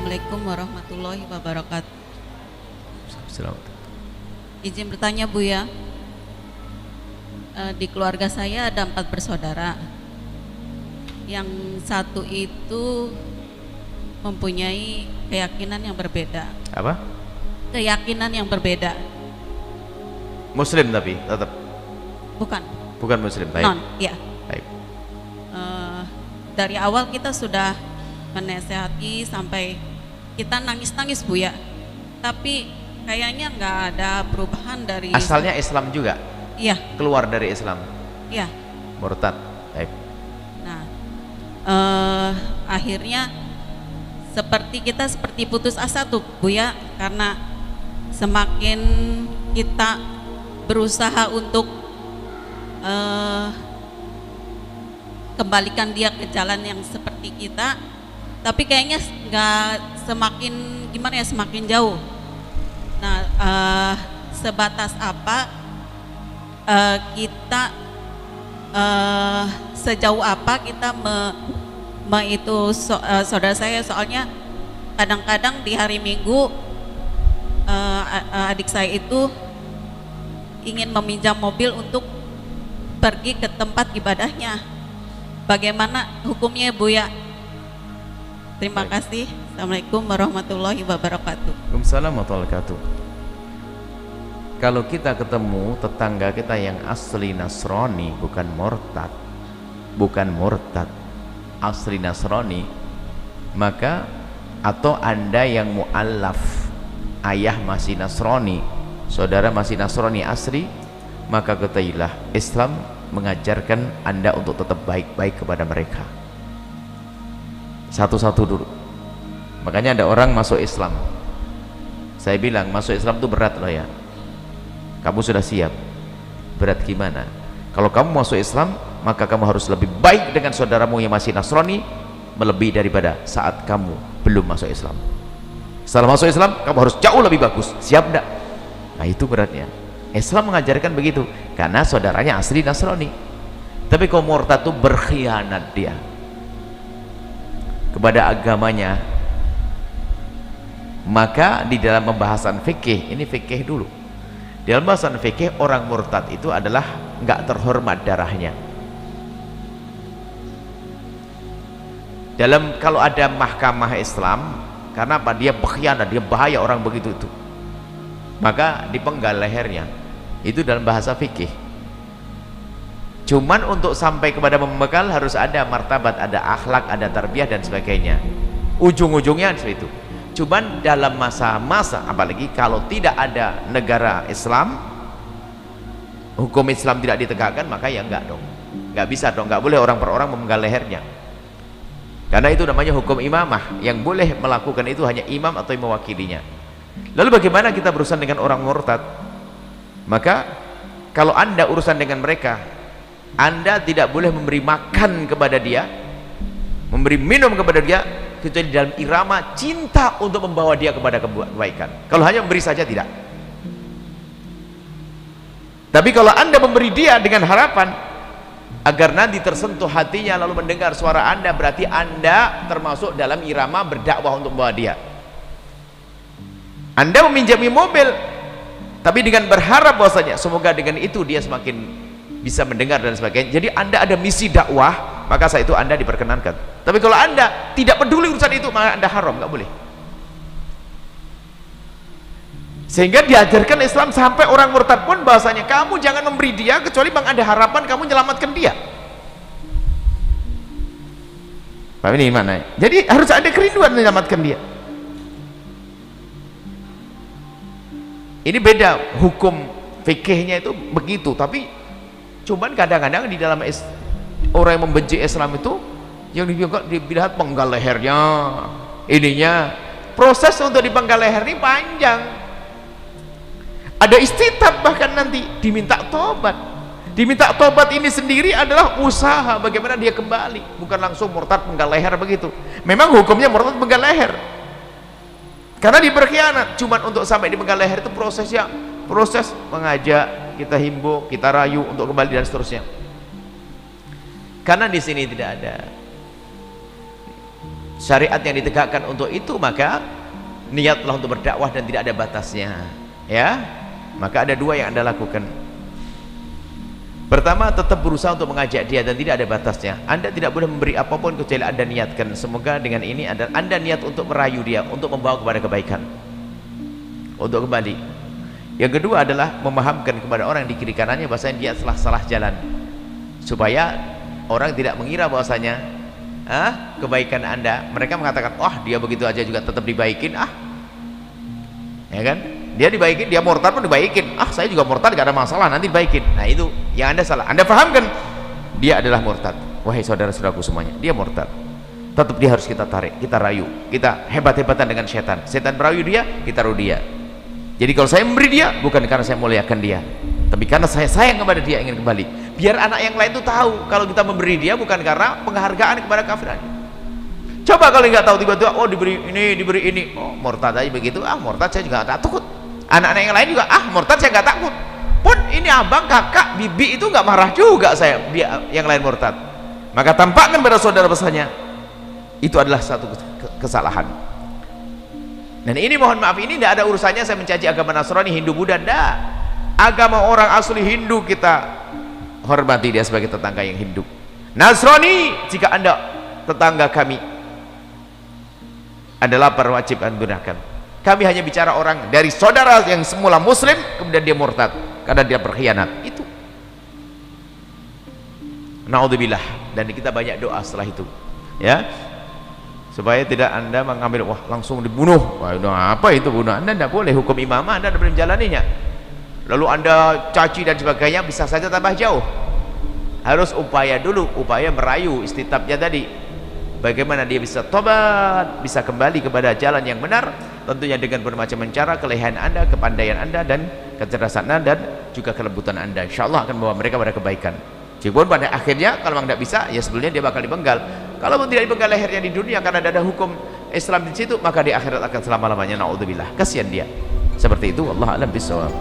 Assalamualaikum warahmatullahi wabarakatuh. Selamat. Izin bertanya Bu ya, di keluarga saya ada 4 bersaudara. Yang satu itu mempunyai keyakinan yang berbeda. Apa? Keyakinan yang berbeda. Muslim tapi tetap Bukan. bukan Muslim. Baik. Non, ya. Baik. Dari awal kita sudah menasehati sampai kita nangis-nangis Bu ya. Tapi kayaknya nggak ada perubahan dari. Asalnya Islam juga. Iya, Keluar dari Islam. iya. Murtad. Baik. Nah, akhirnya seperti putus asa tuh Bu ya, karena semakin kita berusaha untuk kembalikan dia ke jalan yang seperti kita, tapi kayaknya nggak, semakin gimana ya, semakin jauh. Nah, sebatas apa kita sejauh apa kita saudara saya, soalnya kadang-kadang di hari Minggu adik saya itu ingin meminjam mobil untuk pergi ke tempat ibadahnya. Bagaimana hukumnya Bu ya? Terima kasih. Assalamualaikum warahmatullahi wabarakatuh. Waalaikumsalam warahmatullahi wabarakatuh. Kalau kita ketemu tetangga kita yang asli Nasrani, bukan murtad, asli Nasrani, maka atau Anda yang mu'allaf, ayah masih Nasrani, saudara masih Nasrani asli, maka ketahuilah Islam mengajarkan Anda untuk tetap baik-baik kepada mereka. Satu-satu dulu. Makanya ada orang masuk Islam, saya bilang masuk Islam itu berat loh ya. Kamu sudah siap? Berat gimana? Kalau kamu masuk Islam, maka kamu harus lebih baik dengan saudaramu yang masih Nasrani melebihi daripada saat kamu belum masuk Islam. Setelah masuk Islam, kamu harus jauh lebih bagus. Siap enggak? Nah, itu beratnya. Islam mengajarkan begitu karena saudaranya asli Nasrani. Tapi kalau murtad itu berkhianat dia kepada agamanya. Maka di dalam pembahasan fikih, ini fikih dulu. Di dalam pembahasan fikih, orang murtad itu adalah enggak terhormat darahnya. Dalam kalau ada mahkamah Islam, karena apa? Dia berkhianat, dia bahaya orang begitu itu, maka dipenggal lehernya. Itu dalam bahasa fikih. Cuman untuk sampai kepada membegal harus ada martabat, ada akhlak, ada tarbiyah dan sebagainya. Ujung-ujungnya seperti itu. Cuman dalam masa-masa, apalagi kalau tidak ada negara Islam, hukum Islam tidak ditegakkan, maka ya enggak dong, enggak bisa dong, enggak boleh orang per orang memenggal lehernya. Karena itu namanya hukum imamah, yang boleh melakukan itu hanya imam atau yang mewakilinya. Lalu bagaimana kita berurusan dengan orang murtad? Maka kalau Anda urusan dengan mereka, Anda tidak boleh memberi makan kepada dia, memberi minum kepada dia, kecuali dalam irama cinta untuk membawa dia kepada kebaikan. Kalau hanya memberi saja tidak. Tapi kalau Anda memberi dia dengan harapan agar nanti tersentuh hatinya lalu mendengar suara Anda, berarti Anda termasuk dalam irama berdakwah untuk membawa dia. Anda meminjami mobil tapi dengan berharap bahwasanya semoga dengan itu dia semakin bisa mendengar dan sebagainya. Jadi Anda ada misi dakwah, maka saat itu Anda diperkenankan. Tapi kalau Anda tidak peduli urusan itu, maka Anda haram, nggak boleh. Sehingga diajarkan Islam sampai orang murtad pun bahasanya kamu jangan memberi dia kecuali bang ada harapan kamu menyelamatkan dia. Paham ini mana? Jadi harus ada kerinduan menyelamatkan dia. Ini beda hukum fikihnya itu begitu. Tapi cuman kadang-kadang di dalam orang yang membenci Islam itu yang dilihat penggal lehernya, ininya proses untuk dipenggal leher ini panjang, ada istitab, bahkan nanti diminta tobat. Diminta tobat ini sendiri adalah usaha bagaimana dia kembali, bukan langsung murtad penggal leher begitu. Memang hukumnya murtad penggal leher karena diberkhianat. Cuman untuk sampai dipenggal leher itu prosesnya, proses mengajak, kita himbau, kita rayu untuk kembali dan seterusnya. Karena di sini tidak ada syariat yang ditegakkan untuk itu, maka niatlah untuk berdakwah dan tidak ada batasnya, ya. Maka ada dua yang Anda lakukan. Pertama, tetap berusaha untuk mengajak dia dan tidak ada batasnya. Anda tidak boleh memberi apapun kecuali Anda niatkan. Semoga dengan ini Anda niat untuk merayu dia, untuk membawa kepada kebaikan, untuk kembali. Yang kedua adalah memahamkan kepada orang di kiri kanannya bahwasanya dia salah jalan, supaya orang tidak mengira bahwasanya kebaikan Anda, mereka mengatakan, wah dia begitu aja juga tetap dibaikin, ya kan, dia dibaikin, dia murtad pun dibaikin, saya juga murtad gak ada masalah, nanti dibaikin. Nah itu yang Anda salah. Anda pahamkan dia adalah murtad. Wahai saudara-saudaraku semuanya, dia murtad, tetap dia harus kita tarik, kita rayu, kita hebat-hebatan dengan setan. Setan merayu dia, kita rayu dia. Jadi kalau saya memberi dia, bukan karena saya muliakan dia, tapi karena saya sayang kepada dia, ingin kembali. Biar anak yang lain itu tahu kalau kita memberi dia bukan karena penghargaan kepada kafiran. Coba kalau nggak tahu, tiba-tiba diberi ini, murtad aja begitu, murtad saya juga nggak takut. Anak-anak yang lain juga, murtad saya nggak takut. Pun ini abang, kakak, bibi itu nggak marah juga saya dia yang lain murtad. Maka tampakkan pada saudara besarnya itu adalah satu kesalahan. Dan ini mohon maaf, ini tidak ada urusannya saya mencaci agama Nasrani, Hindu, Buddha, tidak. Agama orang asli Hindu kita hormati dia sebagai tetangga yang Hindu. Nasrani, jika Anda tetangga kami, Anda lapar wajib Anda gunakan. Kami hanya bicara orang dari saudara yang semula muslim kemudian dia murtad karena dia berkhianat, itu. Naudzubillah. Dan kita banyak doa setelah itu, ya, supaya tidak Anda mengambil langsung dibunuh. Apa itu bunuh? Anda tidak boleh, hukum imamah Anda tidak boleh menjalaninya. Lalu Anda caci dan sebagainya, bisa saja tambah jauh. Harus upaya dulu, upaya merayu istitabnya tadi, bagaimana dia bisa tobat, bisa kembali kepada jalan yang benar, tentunya dengan bermacam cara, kelebihan Anda, kepandaian Anda, dan kecerdasan Anda, dan juga kelembutan Anda, insyaallah akan membawa mereka pada kebaikan. Meskipun pada akhirnya kalau memang tidak bisa, ya sebelumnya dia bakal dipenggal. Kalau pun tidak dipenggal lehernya di dunia karena ada hukum Islam di situ, maka di akhirat akan selama-lamanya, naudzubillah. Kasihan dia. Seperti itu, wallahu a'lam bishawab.